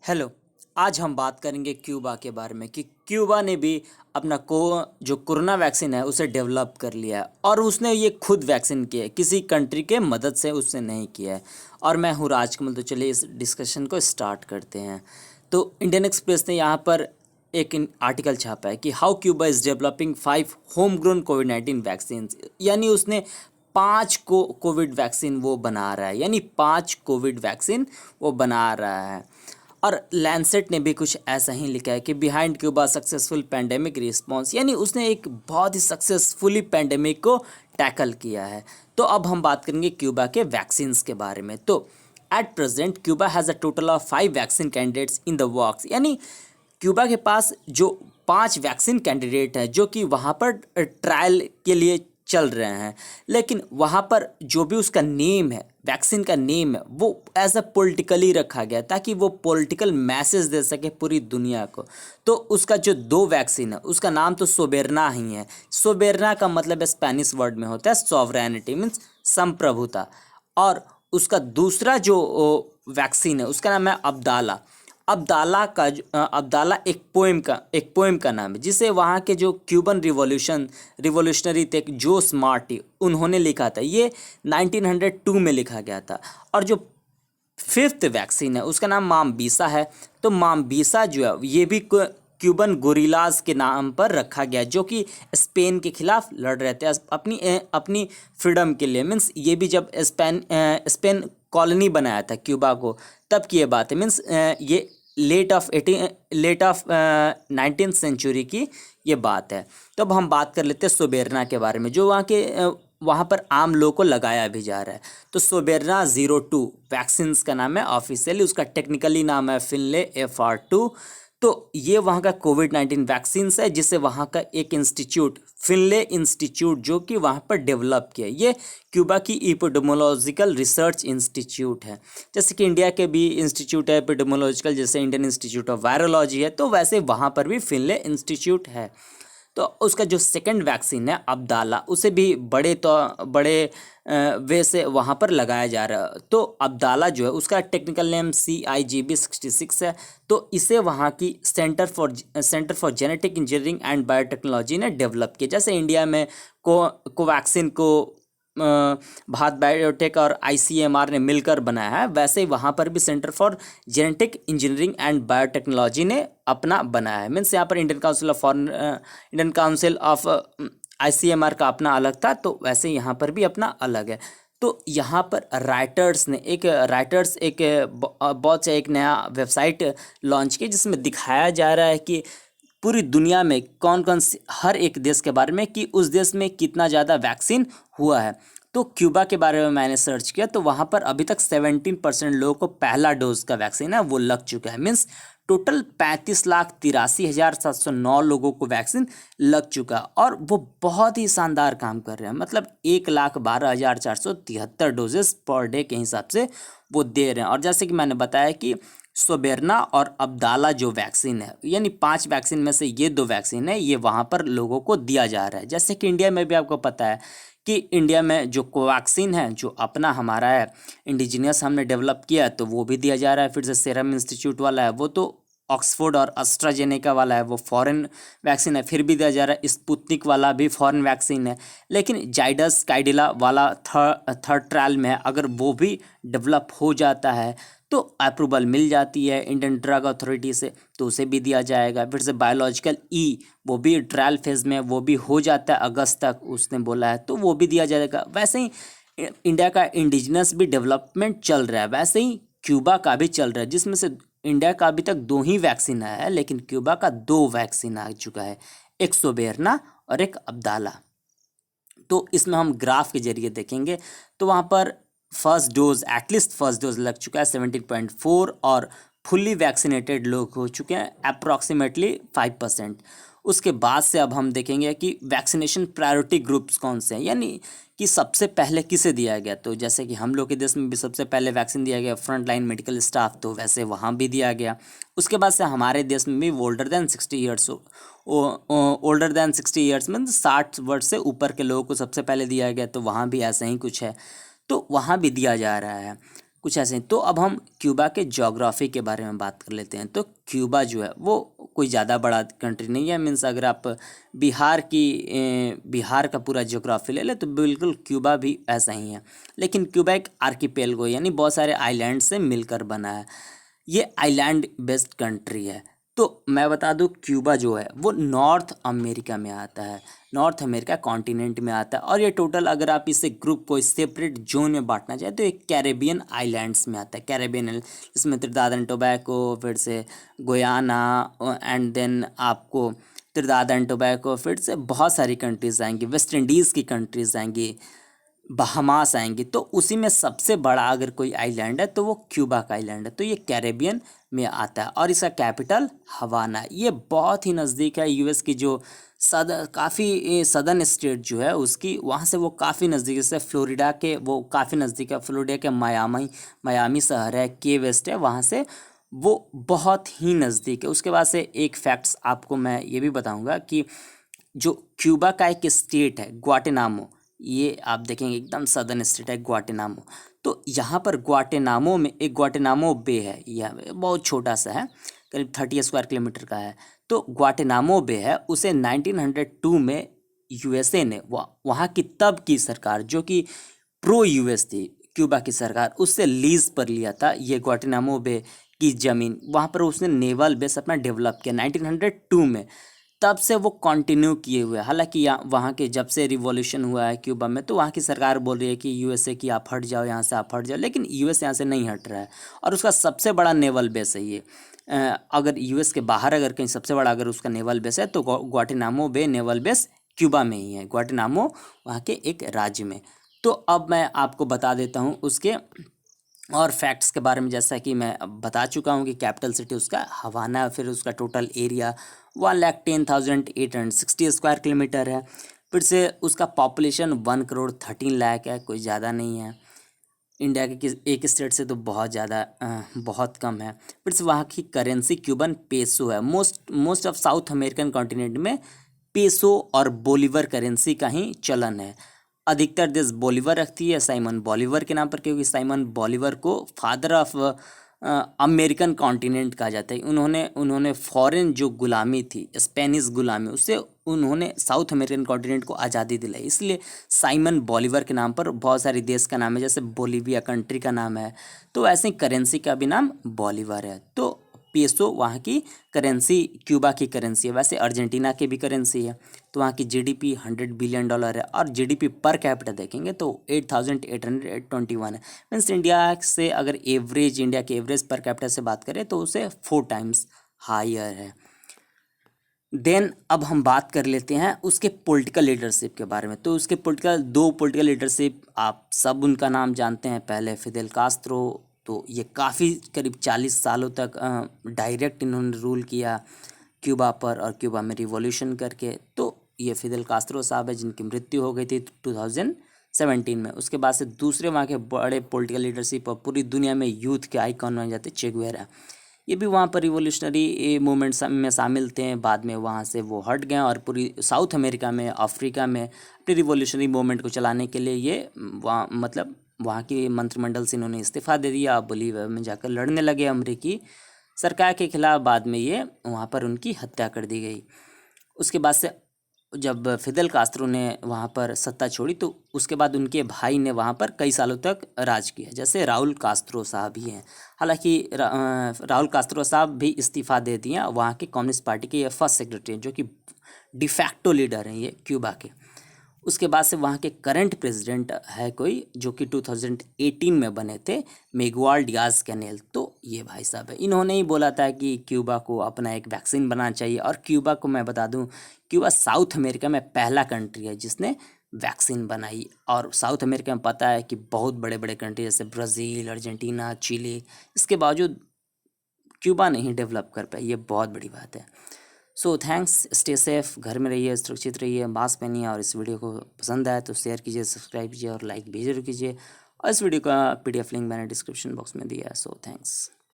Hello. आज हम बात करेंगे क्यूबा के बारे में कि क्यूबा ने भी अपना को जो कोरोना वैक्सीन है उसे डेवलप कर लिया है और उसने ये खुद वैक्सीन किया है, किसी कंट्री के मदद से उसने नहीं किया है। और मैं हूँ राजकमल। तो चलिए इस डिस्कशन को स्टार्ट करते हैं। तो इंडियन एक्सप्रेस ने यहाँ पर एक आर्टिकल छापा है कि how Cuba is developing 5 home grown covid vaccine. यानी उसने 5 कोविड वैक्सीन वो बना रहा है, यानी 5 कोविड वैक्सीन वो बना रहा है। और लैंसेट ने भी कुछ ऐसा ही लिखा है कि behind Cuba successful pandemic response, यानी उसने एक बहुत ही सक्सेसफुली पैंडेमिक को टैकल किया है। तो अब हम बात करेंगे क्यूबा के वैक्सीन्स के बारे में। तो at present Cuba has a total of 5 vaccine candidates in the works, यानी क्यूबा के पास जो 5 वैक्सीन कैंडिडेट हैं जो कि वहाँ पर ट्रायल के लिए चल रहे हैं। लेकिन वहाँ पर जो भी उसका नेम है, वैक्सीन का नेम है, वो एज अ पॉलिटिकली रखा गया ताकि वो पॉलिटिकल मैसेज दे सके पूरी दुनिया को। तो उसका जो 2 वैक्सीन है उसका नाम तो सोबेरना ही है। सोबेरना का मतलब है स्पेनिश वर्ड में होता है सॉवरेनिटी, मीन्स संप्रभुता। और उसका दूसरा जो वैक्सीन है उसका नाम है अब्दाला। अब्दाला एक पोएम का नाम है जिसे वहाँ के जो क्यूबन रिवॉल्यूशनरी थे जोस मार्टी उन्होंने लिखा था। ये 1902 में लिखा गया था। और जो 5th वैक्सीन है उसका नाम मामबीसा है। तो मामबीसा जो है ये भी क्यूबन गोरिल्लाज के नाम पर रखा गया जो कि स्पेन के खिलाफ लड़ रहे थे अपनी फ्रीडम के लिए। मीन्स ये भी जब स्पेन कॉलोनी बनाया था क्यूबा को तब की ये बात है। मीन्स ये लेट ऑफ 19th सेंचुरी की ये बात है। तो अब हम बात कर लेते हैं सोबेरना के बारे में जो वहाँ पर आम लोगों को लगाया भी जा रहा है। तो सोबेरना 02 वैक्सीन्स का नाम है, ऑफिशियली उसका टेक्निकली नाम है फिनले FR2। तो ये वहाँ का कोविड-19 वैक्सीन्स है जिसे वहाँ का एक इंस्टीट्यूट फिनले इंस्टीट्यूट जो कि वहाँ पर डेवलप किया। ये क्यूबा की एपिडेमियोलॉजिकल रिसर्च इंस्टीट्यूट है। जैसे कि इंडिया के भी इंस्टीट्यूट है एपिडेमियोलॉजिकल, जैसे इंडियन इंस्टीट्यूट ऑफ वायरोलॉजी है, तो वैसे वहाँ पर भी फिनले इंस्टीट्यूट है। तो उसका जो सेकंड वैक्सीन है अब्दाला उसे भी बड़े वे से वहाँ पर लगाया जा रहा है। तो अब्दाला जो है उसका टेक्निकल नेम CIGB66 है। तो इसे वहाँ की centre for genetic engineering and biotechnology ने डेवलप किया। जैसे इंडिया में कोवैक्सीन को भारत बायोटेक और ICMR ने मिलकर बनाया है, वैसे ही वहाँ पर भी centre for genetic engineering and biotechnology ने अपना बनाया है। मीन्स यहाँ पर इंडियन काउंसिल ऑफ ICMR का अपना अलग था, तो वैसे यहाँ पर भी अपना अलग है। तो यहाँ पर राइटर्स बहुत से एक नया वेबसाइट लॉन्च की जिसमें दिखाया जा रहा है कि पूरी दुनिया में कौन कौन सी हर एक देश के बारे में कि उस देश में कितना ज़्यादा वैक्सीन हुआ है। तो क्यूबा के बारे में मैंने सर्च किया तो वहाँ पर अभी तक 17% लोगों को पहला डोज का वैक्सीन है वो लग चुका है। मीन्स टोटल 35,83,709 लोगों को वैक्सीन लग चुका है और वो बहुत ही शानदार काम कर रहे हैं। मतलब 1,12,473 डोजेस पर डे के हिसाब से वो दे रहे हैं। और जैसे कि मैंने बताया कि सोबेरना और अब्दाला जो वैक्सीन है, यानी 5 वैक्सीन में से ये 2 वैक्सीन है, ये वहाँ पर लोगों को दिया जा रहा है। जैसे कि इंडिया में भी आपको पता है कि इंडिया में जो कोवैक्सीन है जो अपना हमारा है इंडिजिनियस हमने डेवलप किया तो वो भी दिया जा रहा है। फिर से सीरम इंस्टीट्यूट वाला है वो तो ऑक्सफोर्ड और एस्ट्राजेनेका वाला है वो फॉरेन वैक्सीन है, फिर भी दिया जा रहा है। स्पुतनिक वाला भी फॉरेन वैक्सीन है। लेकिन जाइडस काइडिला वाला थर्ड ट्रायल में है, अगर वो भी डेवलप हो जाता है तो अप्रूवल मिल जाती है इंडियन ड्रग अथॉरिटी से, तो उसे भी दिया जाएगा। फिर से बायोलॉजिकल वो भी ट्रायल फेज में, वो भी हो जाता है अगस्त तक उसने बोला है, तो वो भी दिया जाएगा। वैसे ही इंडिया का इंडिजिनस भी डेवलपमेंट चल रहा है, वैसे ही क्यूबा का भी चल रहा है, जिसमें से इंडिया का अभी तक 2 ही वैक्सीन आया है लेकिन क्यूबा का 2 वैक्सीन आ चुका है, एक सोबेरना और एक अब्दाला। तो इसमें हम ग्राफ के जरिए देखेंगे तो वहाँ पर एटलीस्ट फर्स्ट डोज लग चुका है 17.4 और फुल्ली वैक्सीनेटेड लोग हो चुके हैं अप्रॉक्सीमेटली 5%। उसके बाद से अब हम देखेंगे कि वैक्सीनेशन प्रायोरिटी ग्रुप्स कौन से हैं, यानी कि सबसे पहले किसे दिया गया। तो जैसे कि हम लोग के देश में भी सबसे पहले वैक्सीन दिया गया फ्रंट लाइन मेडिकल स्टाफ, तो वैसे वहाँ भी दिया गया। उसके बाद से हमारे देश में भी ओल्डर देन 60 ईयर्स में 60 वर्ष से ऊपर के लोगों को सबसे पहले दिया गया, तो वहाँ भी ऐसा ही कुछ है, तो वहाँ भी दिया जा रहा है। कुछ ऐसे ही। तो अब हम क्यूबा के ज्योग्राफी के बारे में बात कर लेते हैं। तो क्यूबा जो है वो कोई ज़्यादा बड़ा कंट्री नहीं है। मीन्स अगर आप बिहार का पूरा ज्योग्राफी ले ले तो बिल्कुल क्यूबा भी ऐसा ही है। लेकिन क्यूबा एक आर्किपेलगो यानी बहुत सारे आइलैंड से मिलकर बना है। ये आइलैंड बेस्ड कंट्री है। तो मैं बता दूं क्यूबा जो है वो नॉर्थ अमेरिका में आता है, नॉर्थ अमेरिका कॉन्टिनेंट में आता है। और ये टोटल अगर आप इसे ग्रुप को सेपरेट जोन में बांटना चाहे तो ये कैरेबियन आइलैंड्स में आता है। कैरेबियन जिसमें त्रिदाद एंड टोबैको, फिर से गुयाना, एंड देन आपको त्रिदाद एंड टोबैको, फिर से बहुत सारी कंट्रीज आएंगी, वेस्ट इंडीज़ की कंट्रीज आएंगी, बहामास आएंगी। तो उसी में सबसे बड़ा अगर कोई आइलैंड है तो वो क्यूबा का आइलैंड है। तो ये कैरेबियन में आता है और इसका कैपिटल हवाना है। ये बहुत ही नज़दीक है यूएस की जो काफ़ी सदर्न स्टेट जो है उसकी, वहाँ से वो काफ़ी नज़दीक, जैसे फ्लोरिडा के वो काफ़ी नज़दीक है। फ्लोरिडा के मायामी शहर है, के वेस्ट है, वहाँ से वो बहुत ही नज़दीक है। उसके बाद से एक फैक्ट्स आपको मैं ये भी बताऊँगा कि जो क्यूबा का एक स्टेट है ग्वाटेनामो, ये आप देखेंगे एकदम सदर्न स्टेट है ग्वाटेनामो। तो यहाँ पर ग्वाटेनामो में एक ग्वाटेनामो बे है, यह बहुत छोटा सा है, करीब 30 स्क्वायर किलोमीटर का है। तो ग्वाटेनामो बे है, उसे 1902 में यूएसए ने वहाँ की तब की सरकार जो कि प्रो यूएस थी, क्यूबा की सरकार, उससे लीज पर लिया था ये ग्वाटेनामो बे की ज़मीन। वहाँ पर उसने नेवल बेस अपना डेवलप किया 1902 में। तब से वो कंटिन्यू किए हुए। हालांकि यहाँ वहाँ के जब से रिवॉल्यूशन हुआ है क्यूबा में तो वहाँ की सरकार बोल रही है कि यूएसए की आप हट जाओ, यहाँ से आप हट जाओ, लेकिन यूएस यहाँ से नहीं हट रहा है। और उसका सबसे बड़ा नेवल बेस है ये। अगर यूएस के बाहर अगर कहीं सबसे बड़ा अगर उसका नेवल बेस है तो ग्वाटेनामो बे नेवल बेस क्यूबा में ही है, ग्वाटेनामो वहाँ के एक राज्य में। तो अब मैं आपको बता देता हूँ उसके और फैक्ट्स के बारे में। जैसा कि मैं अब बता चुका हूँ कि कैपिटल सिटी उसका हवाना, फिर उसका टोटल एरिया 1,10,860 स्क्वायर किलोमीटर है। फिर से उसका पॉपुलेशन 1,13,00,000 है, कोई ज़्यादा नहीं है। इंडिया के एक स्टेट से तो बहुत ज़्यादा बहुत कम है। फिर से वहाँ की करेंसी क्यूबन पेसो है। Most of south American continent में पेसो और बोलीवर करेंसी का ही चलन है। अधिकतर देश बोलीवर रखती है साइमन बॉलीवर के नाम पर, क्योंकि साइमन बॉलीवर को फादर ऑफ अमेरिकन कॉन्टिनेंट कहा जाता है। उन्होंने फॉरेन जो गुलामी थी, स्पेनिश गुलामी, उससे उन्होंने साउथ अमेरिकन कॉन्टिनेंट को आज़ादी दिलाई। इसलिए साइमन बॉलीवर के नाम पर बहुत सारे देश का नाम है, जैसे बोलीविया कंट्री का नाम है, तो ऐसे ही करेंसी का भी नाम बॉलीवर है। तो पेसो वहाँ की करेंसी, क्यूबा की करेंसी है। वैसे अर्जेंटीना की भी करेंसी है। तो वहाँ की जीडीपी $100 बिलियन है और जीडीपी पर कैपिटा देखेंगे तो 8,821 है। मीन्स इंडिया से अगर इंडिया के एवरेज पर कैपिटा से बात करें तो उसे 4 टाइम्स हायर है। देन अब हम बात कर लेते हैं उसके पॉलिटिकल लीडरशिप के बारे में। तो उसके दो पॉलिटिकल लीडरशिप आप सब उनका नाम जानते हैं। पहले फिदेल कास्त्रो, तो ये काफ़ी करीब 40 सालों तक डायरेक्ट इन्होंने रूल किया क्यूबा पर, और क्यूबा में रिवॉल्यूशन करके। तो ये फिदेल कास्त्रो साहब है जिनकी मृत्यु हो गई थी 2017 में। उसके बाद से दूसरे वहाँ के बड़े पॉलिटिकल लीडरशिप और पूरी दुनिया में यूथ के आइकॉन बन जाते चे गुवेरा। ये भी वहाँ पर रिवोल्यूशनरी मूवमेंट में शामिल थे। बाद में वहाँ से वो हट गए और पूरी साउथ अमेरिका में, अफ्रीका में अपनी रिवोल्यूशनरी मूवमेंट को चलाने के लिए ये वहाँ की मंत्रिमंडल से इन्होंने इस्तीफ़ा दे दिया। बोलीविया में जाकर लड़ने लगे अमेरिकी सरकार के खिलाफ। बाद में ये वहाँ पर उनकी हत्या कर दी गई। उसके बाद से जब फिदेल कास्त्रो ने वहाँ पर सत्ता छोड़ी तो उसके बाद उनके भाई ने वहाँ पर कई सालों तक राज किया, जैसे राउल कास्त्रो साहब ही हैं। हालांकि राउल कास्त्रो साहब भी इस्तीफ़ा दे दिए। वहाँ के कम्युनिस्ट पार्टी के ये फर्स्ट सेक्रेटरी हैं, जो कि डिफैक्टो लीडर हैं ये क्यूबा के। उसके बाद से वहाँ के करंट प्रेसिडेंट है कोई जो कि 2018 में बने थे, मिगुएल डियाज कैनेल। तो ये भाई साहब है, इन्होंने ही बोला था कि क्यूबा को अपना एक वैक्सीन बनाना चाहिए। और क्यूबा को मैं बता दूं, क्यूबा साउथ अमेरिका में पहला कंट्री है जिसने वैक्सीन बनाई। और साउथ अमेरिका में पता है कि बहुत बड़े बड़े कंट्री जैसे ब्राज़ील, अर्जेंटीना, चिली, इसके बावजूद क्यूबा नहीं डेवलप कर पाई। ये बहुत बड़ी बात है। सो थैंक्स, स्टे सेफ, घर में रहिए, सुरक्षित रहिए, मास्क पहनिए। और इस वीडियो को पसंद आए तो शेयर कीजिए, सब्सक्राइब कीजिए और लाइक भी जरूर कीजिए। और इस वीडियो का PDF लिंक मैंने डिस्क्रिप्शन बॉक्स में दिया है। So thanks.